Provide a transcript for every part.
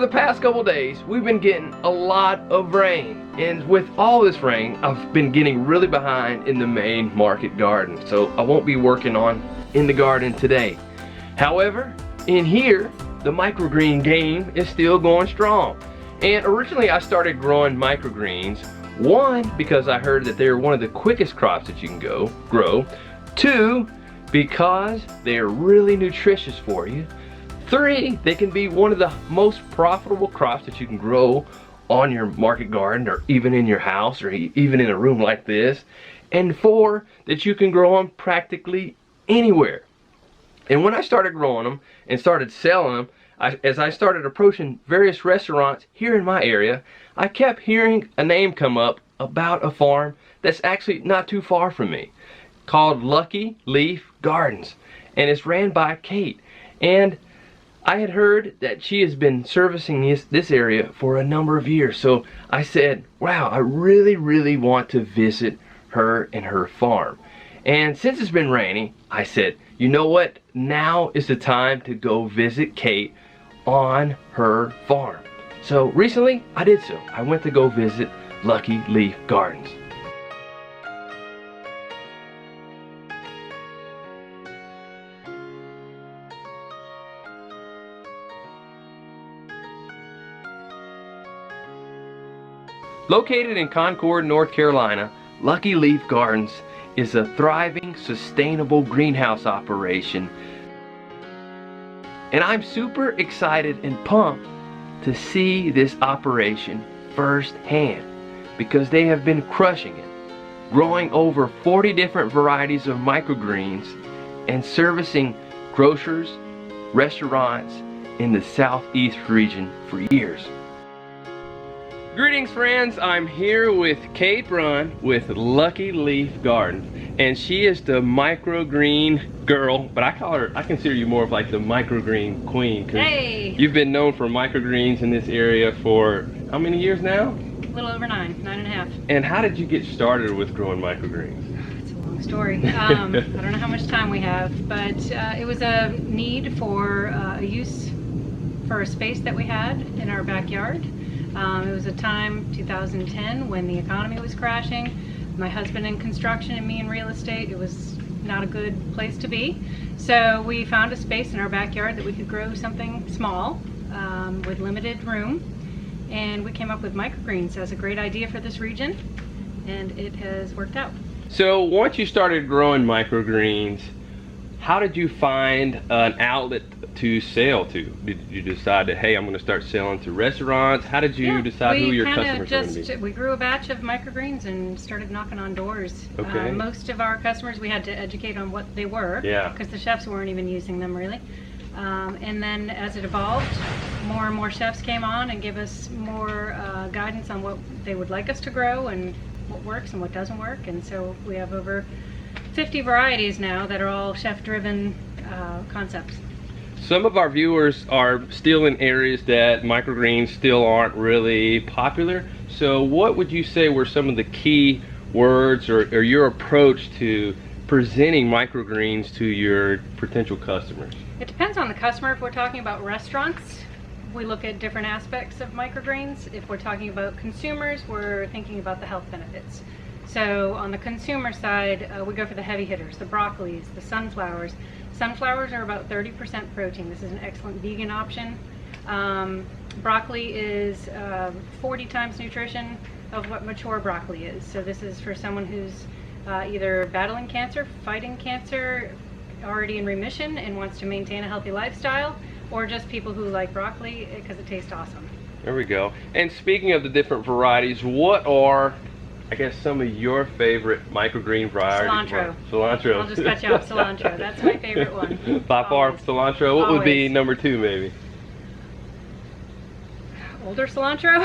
For the past couple days, we've been getting a lot of rain. And with all this rain, I've been getting really behind in the main market garden. So I won't be working on in the garden today. However, in here, the microgreen game is still going strong. And originally I started growing microgreens. One, because I heard that they're one of the quickest crops that you can grow. Two, because they're really nutritious for you. Three, they can be one of the most profitable crops that you can grow on your market garden or even in your house or even in a room like this. And four, that you can grow them practically anywhere. And when I started growing them and started selling them, as I started approaching various restaurants here in my area, I kept hearing a name come up about a farm that's actually not too far from me, called Lucky Leaf Gardens, and it's ran by Kate. And I had heard that she has been servicing this area for a number of years, so I said, wow, I really want to visit her and her farm. And since it's been raining, I said, you know what, now is the time to go visit Kate on her farm. So recently I did so. I went to go visit Lucky Leaf Gardens. Located in Concord, North Carolina, Lucky Leaf Gardens is a thriving, sustainable greenhouse operation. And I'm super excited and pumped to see this operation firsthand because they have been crushing it, growing over 40 different varieties of microgreens and servicing grocers, restaurants in the southeast region for years. Greetings friends, I'm here with Kate Brunn with Lucky Leaf Gardens, and she is the microgreen girl, but I consider you more of like the microgreen queen. Hey! You've been known for microgreens in this area for how many years now? A little over 9.5. And how did you get started with growing microgreens? It's a long story. I don't know how much time we have, but it was a need for a use for a space that we had in our backyard. It was a time, 2010, when the economy was crashing. My husband in construction and me in real estate. It was not a good place to be. So we found a space in our backyard that we could grow something small with limited room. And we came up with microgreens as a great idea for this region, and it has worked out. So once you started growing microgreens, how did you find an outlet to sell to? Did you decide that, hey, I'm going to start selling to restaurants? How did you decide who your customers were going to be? We grew a batch of microgreens and started knocking on doors. Okay. Most of our customers we had to educate on what they were, because the chefs weren't even using them really. And then as it evolved, more and more chefs came on and gave us more guidance on what they would like us to grow and what works and what doesn't work. And so we have over 50 varieties now that are all chef-driven concepts. Some of our viewers are still in areas that microgreens still aren't really popular. So what would you say were some of the key words or your approach to presenting microgreens to your potential customers? It depends on the customer. If we're talking about restaurants, we look at different aspects of microgreens. If we're talking about consumers, we're thinking about the health benefits. So on the consumer side, we go for the heavy hitters, the broccolis, the sunflowers. Sunflowers are about 30% protein. This is an excellent vegan option. Broccoli is 40 times nutrition of what mature broccoli is. So this is for someone who's either battling cancer, fighting cancer, already in remission and wants to maintain a healthy lifestyle, or just people who like broccoli because it tastes awesome. There we go. And speaking of the different varieties, what are, I guess, some of your favorite microgreen varieties? Cilantro. Cilantro. I'll just cut you off. Cilantro. That's my favorite one. By far, cilantro. What would be Always. number two, maybe? Older cilantro?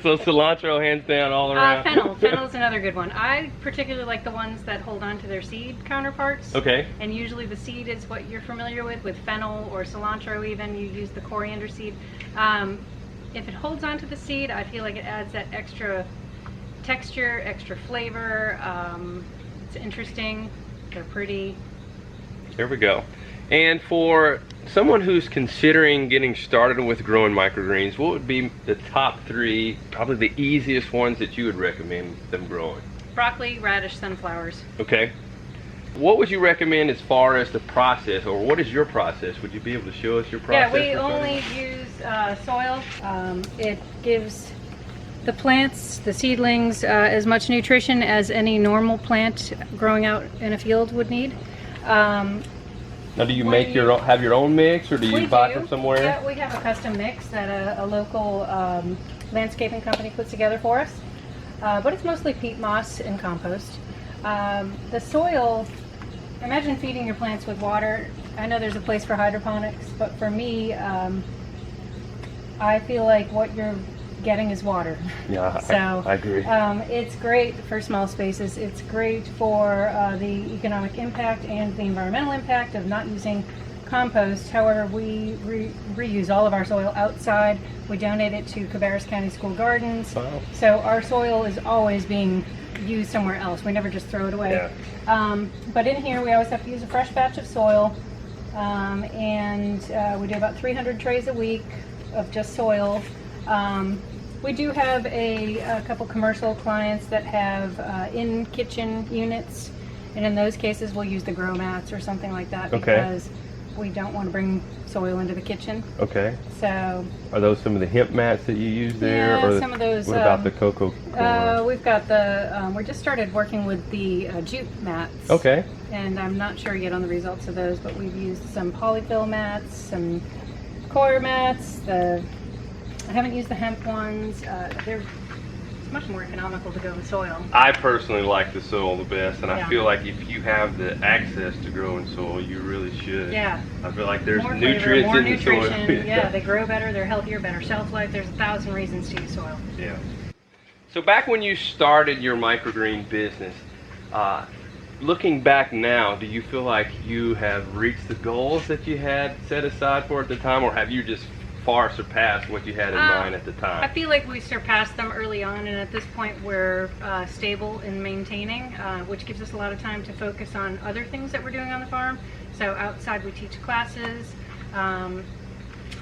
So cilantro, hands down, all around. Fennel. Fennel's another good one. I particularly like the ones that hold on to their seed counterparts. Okay. And usually the seed is what you're familiar with fennel or cilantro even. You use the coriander seed. If it holds on to the seed, I feel like it adds that extra texture, extra flavor. It's interesting. They're pretty. There we go. And for someone who's considering getting started with growing microgreens, what would be the top 3, probably the easiest ones that you would recommend them growing? Broccoli, radish, sunflowers. Okay. What would you recommend as far as the process, or what is your process? Would you be able to show us your process? Yeah, we only use soil. It gives the plants, the seedlings, as much nutrition as any normal plant growing out in a field would need. Now, do you make have your own mix, or do you buy from somewhere? Yeah, we have a custom mix that a local landscaping company puts together for us. But it's mostly peat moss and compost. The soil, imagine feeding your plants with water. I know there's a place for hydroponics, but for me, I feel like what you're getting is water. Yeah, so I agree. It's great for small spaces. It's great for the economic impact and the environmental impact of not using compost. However, we reuse all of our soil outside. We donate it to Cabarrus County School Gardens. Wow. So our soil is always being used somewhere else. We never just throw it away. Yeah. But in here, we always have to use a fresh batch of soil. And we do about 300 trays a week of just soil. We do have a couple commercial clients that have in-kitchen units, and in those cases we'll use the grow mats or something like that because we don't want to bring soil into the kitchen. Okay. So. Are those some of the hemp mats that you use there? Yeah, or some of those. What about the cocoa? We've got the. We just started working with the jute mats. Okay. And I'm not sure yet on the results of those, but we've used some polyfill mats, some coir mats. I haven't used the hemp ones. It's much more economical to go with soil. I personally like the soil the best, and Yeah. I feel like if you have the access to growing soil, you really should. Yeah. I feel like there's more nutrients flavor, more in the soil. nutrition. Yeah, they grow better, they're healthier, better shelf life. There's 1,000 reasons to use soil. Yeah. So back when you started your microgreen business, looking back now, do you feel like you have reached the goals that you had set aside for at the time, or have you just far surpassed what you had in mind at the time? I feel like we surpassed them early on, and at this point we're stable in maintaining, which gives us a lot of time to focus on other things that we're doing on the farm. So outside we teach classes,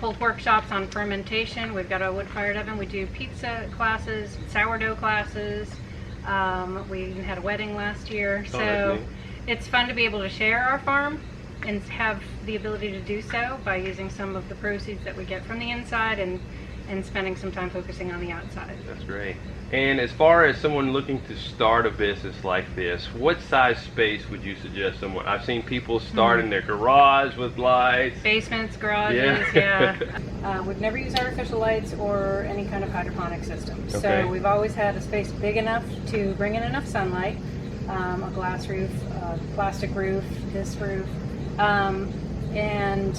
hold workshops on fermentation. We've got a wood-fired oven. We do pizza classes, sourdough classes. We even had a wedding last year. So it's fun to be able to share our farm and have the ability to do so by using some of the proceeds that we get from the inside and spending some time focusing on the outside. That's great. And as far as someone looking to start a business like this, what size space would you suggest someone? I've seen people start in their garage with lights. Basements, garages, yeah. We've never used artificial lights or any kind of hydroponic system. Okay. So we've always had a space big enough to bring in enough sunlight, a glass roof, a plastic roof, this roof. And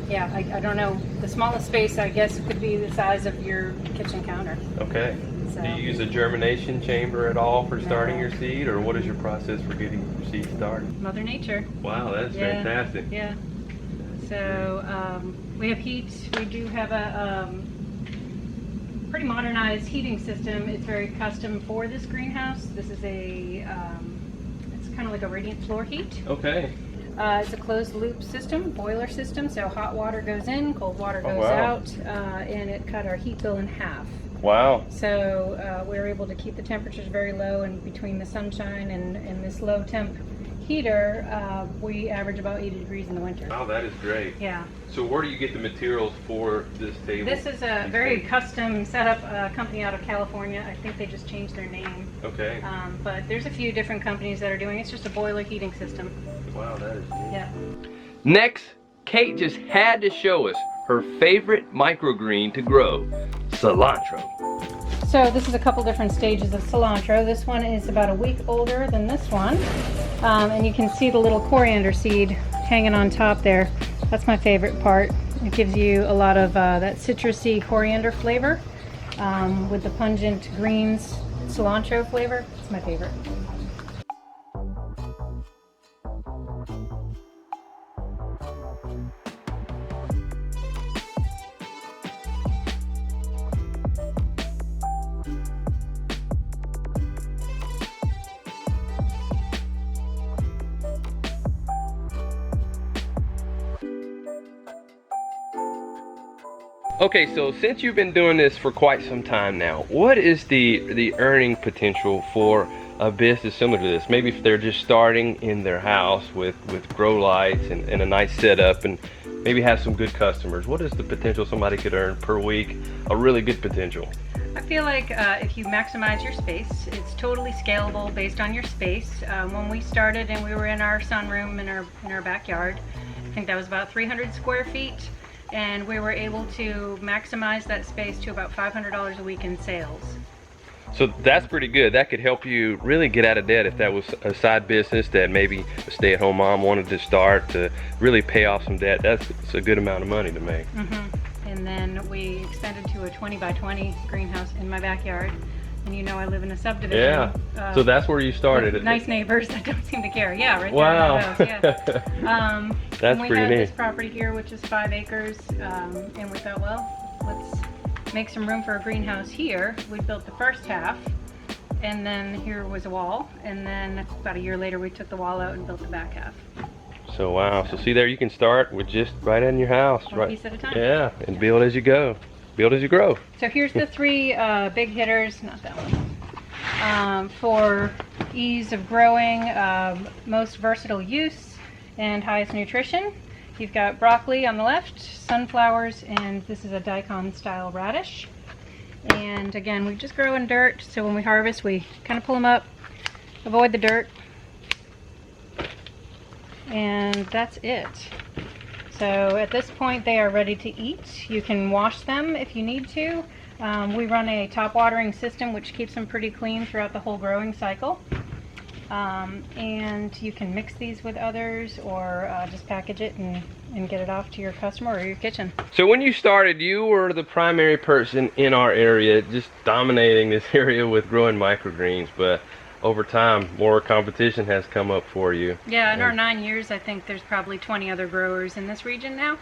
yeah, I don't know. The smallest space, I guess, could be the size of your kitchen counter. Okay. So. Do you use a germination chamber at all for starting your seed, or what is your process for getting your seed started? Mother Nature. Wow, that's fantastic. Yeah. So we have heat. We do have a pretty modernized heating system. It's very custom for this greenhouse. This is a, it's kind of like a radiant floor heat. Okay. It's a closed loop system, boiler system, so hot water goes in, cold water goes out, and it cut our heat bill in half. Wow. So we're able to keep the temperatures very low, and between the sunshine and this low temp heater, we average about 80 degrees in the winter. Oh, that is great. Yeah. So where do you get the materials for this table? This is a very custom setup, company out of California. I think they just changed their name. Okay. But there's a few different companies that are doing it. It's just a boiler heating system. Wow, that is neat. Yeah. Next, Kate just had to show us her favorite microgreen to grow, cilantro. So this is a couple different stages of cilantro. This one is about a week older than this one. And you can see the little coriander seed hanging on top there. That's my favorite part. It gives you a lot of that citrusy coriander flavor with the pungent greens cilantro flavor. It's my favorite. Okay, so since you've been doing this for quite some time now, what is the earning potential for a business similar to this? Maybe if they're just starting in their house with grow lights and a nice setup and maybe have some good customers. What is the potential somebody could earn per week? A really good potential. I feel like if you maximize your space, it's totally scalable based on your space. When we started and we were in our sunroom in our backyard, I think that was about 300 square feet, and we were able to maximize that space to about $500 a week in sales. So that's pretty good. That could help you really get out of debt if that was a side business that maybe a stay-at-home mom wanted to start to really pay off some debt. That's a good amount of money to make. And then we extended to a 20 by 20 greenhouse in my backyard. And you know I live in a subdivision. Yeah. So that's where you started. Nice neighbors that don't seem to care. Yeah, right wow. there in the house. Yeah. That's we pretty had neat. this property here, which is 5 acres, and we thought, well, let's make some room for a greenhouse here. We built the first half, and then here was a wall, and then about a year later we took the wall out and built the back half. So wow, so see there, you can start with just right in your house. One piece at a time. Yeah, and build as you go. Build as you grow. So here's the 3 big hitters, not that one, for ease of growing, most versatile use, and highest nutrition. You've got broccoli on the left, sunflowers, and this is a daikon style radish. And again, we just grow in dirt, so when we harvest we kind of pull them up, avoid the dirt, and that's it. So at this point they are ready to eat. You can wash them if you need to. We run a top watering system which keeps them pretty clean throughout the whole growing cycle. And you can mix these with others or just package it and get it off to your customer or your kitchen. So when you started, you were the primary person in our area, just dominating this area with growing microgreens, but over time more competition has come up for you. Yeah, in our 9 years I think there's probably 20 other growers in this region now.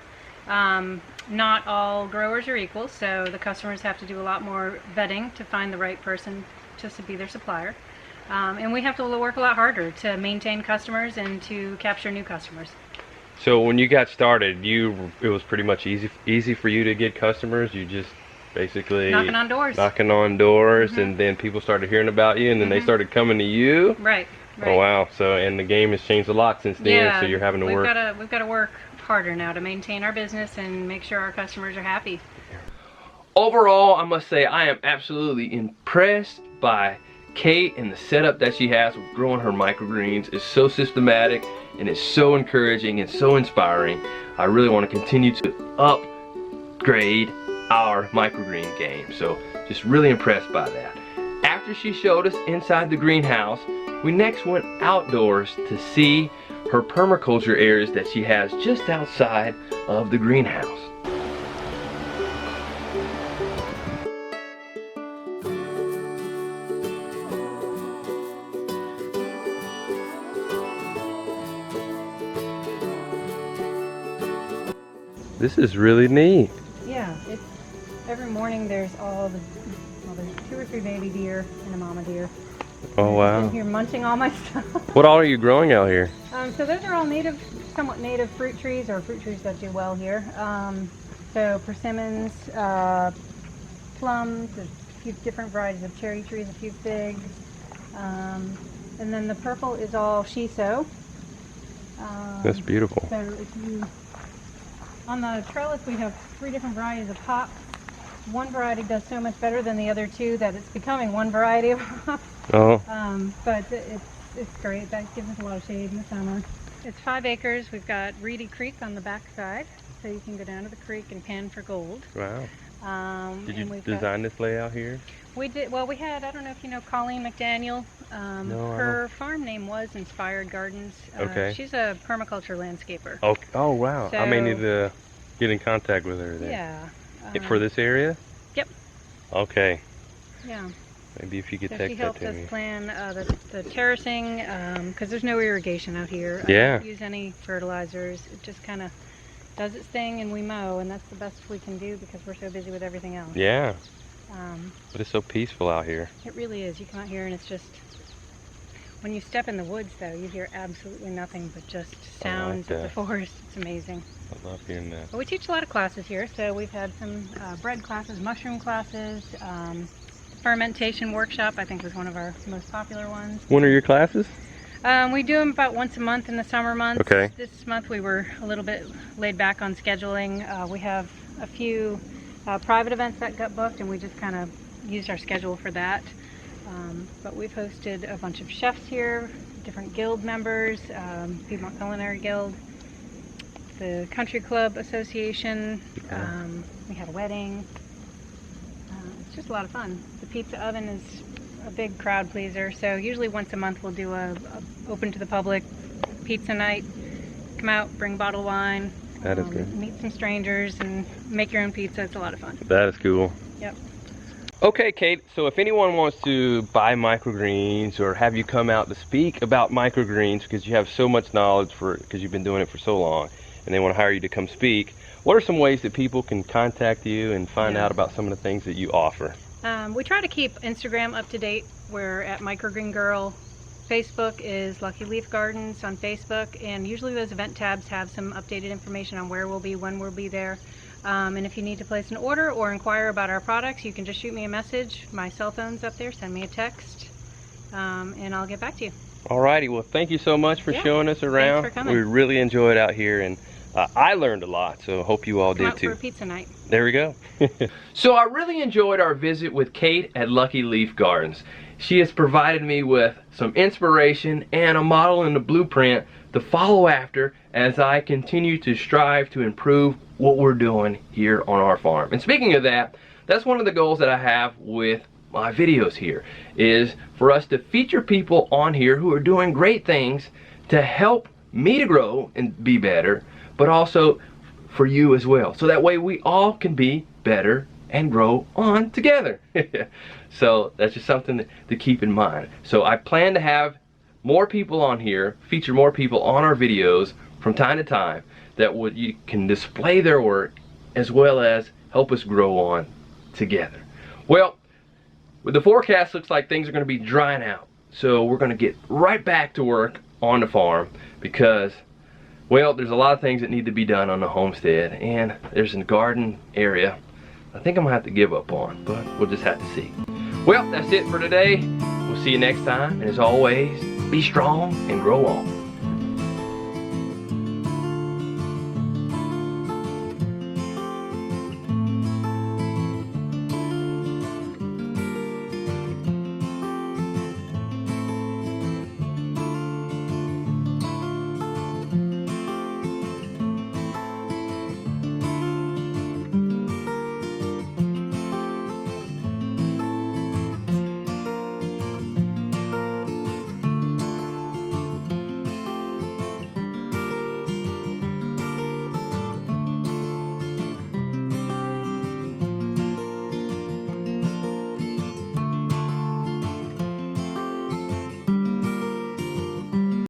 Not all growers are equal, so the customers have to do a lot more vetting to find the right person to be their supplier. And we have to work a lot harder to maintain customers and to capture new customers. So when you got started, it was pretty much easy for you to get customers. You just basically knocking on doors, and then people started hearing about you, and then they started coming to you. Right. Oh wow! So and the game has changed a lot since then. Yeah, so you're having to work. We've got to work harder now to maintain our business and make sure our customers are happy. Overall, I must say I am absolutely impressed by Kate and the setup that she has with growing her microgreens. Is so systematic and it's so encouraging and so inspiring. I really want to continue to upgrade our microgreen game. So just really impressed by that. After she showed us inside the greenhouse, we next went outdoors to see her permaculture areas that she has just outside of the greenhouse. This is really neat. Yeah, it's every morning there's there's 2 or 3 baby deer and a mama deer. Oh wow. In here munching all my stuff. What all are you growing out here? So those are all somewhat native fruit trees, or fruit trees that do well here. So persimmons, plums, there's a few different varieties of cherry trees, a few figs. And then the purple is all shiso. That's beautiful. So if you, on the trellis we have 3 different varieties of hops. One variety does so much better than the other 2 that it's becoming one variety of hops. Oh. But it's great. That gives us a lot of shade in the summer. It's 5 acres. We've got Reedy Creek on the back side, so you can go down to the creek and pan for gold. Wow. Did you design this layout here? We did. Well, we had, I don't know if you know Colleen McDaniel. No, her farm name was Inspired Gardens. Okay. She's a permaculture landscaper. Oh wow. So, I may need to get in contact with her then. Yeah. For this area? Yep. Okay. Yeah. Maybe if you could So text she that helped to us me. plan the terracing, because there's no irrigation out here. Yeah. I don't use any fertilizers. It just kind of does its thing and we mow, and that's the best we can do because we're so busy with everything else. Yeah. But it's so peaceful out here. It really is. You come out here and it's just, When you step in the woods, though, you hear absolutely nothing but just sounds of the forest. It's amazing. I love hearing that. But we teach a lot of classes here, so we've had some bread classes, mushroom classes, fermentation workshop, I think was one of our most popular ones. When are your classes? We do them about once a month in the summer months. Okay. This month we were a little bit laid back on scheduling. We have a few private events that got booked, and we just kind of used our schedule for that. But we've hosted a bunch of chefs here, different guild members, Piedmont Culinary Guild, the Country Club Association. We had a wedding. It's just a lot of fun. The pizza oven is a big crowd pleaser, so usually once a month we'll do a open to the public pizza night. Come out, bring bottled wine. That is good. Meet some strangers and make your own pizza. It's a lot of fun. That is cool. Yep. Okay, Kate, so if anyone wants to buy microgreens or have you come out to speak about microgreens because you have so much knowledge because you've been doing it for so long and they want to hire you to come speak, what are some ways that people can contact you and find out about some of the things that you offer? We try to keep Instagram up to date. We're at Microgreen Girl. Facebook is Lucky Leaf Gardens on Facebook, and usually those event tabs have some updated information on where we'll be, when we'll be there. And if you need to place an order or inquire about our products, you can just shoot me a message. My cell phone's up there. Send me a text, and I'll get back to you. Alrighty, well, thank you so much for showing us around. Thanks for coming. We really enjoyed out here, and I learned a lot, so hope you all Come did out too. for a pizza night. There we go. So I really enjoyed our visit with Kate at Lucky Leaf Gardens. She has provided me with some inspiration and a model and a blueprint to follow after as I continue to strive to improve what we're doing here on our farm. And speaking of that, that's one of the goals that I have with my videos here, is for us to feature people on here who are doing great things to help me to grow and be better, but also for you as well. So that way we all can be better and grow on together. So that's just something to keep in mind. So I plan to have more people on here, feature more people on our videos from time to time that you can display their work as well as help us grow on together. Well, with the forecast looks like things are going to be drying out. So we're going to get right back to work on the farm because, well, there's a lot of things that need to be done on the homestead, and there's a garden area I think I'm gonna have to give up on, but we'll just have to see. Well, that's it for today. We'll see you next time, and as always, be strong and grow on.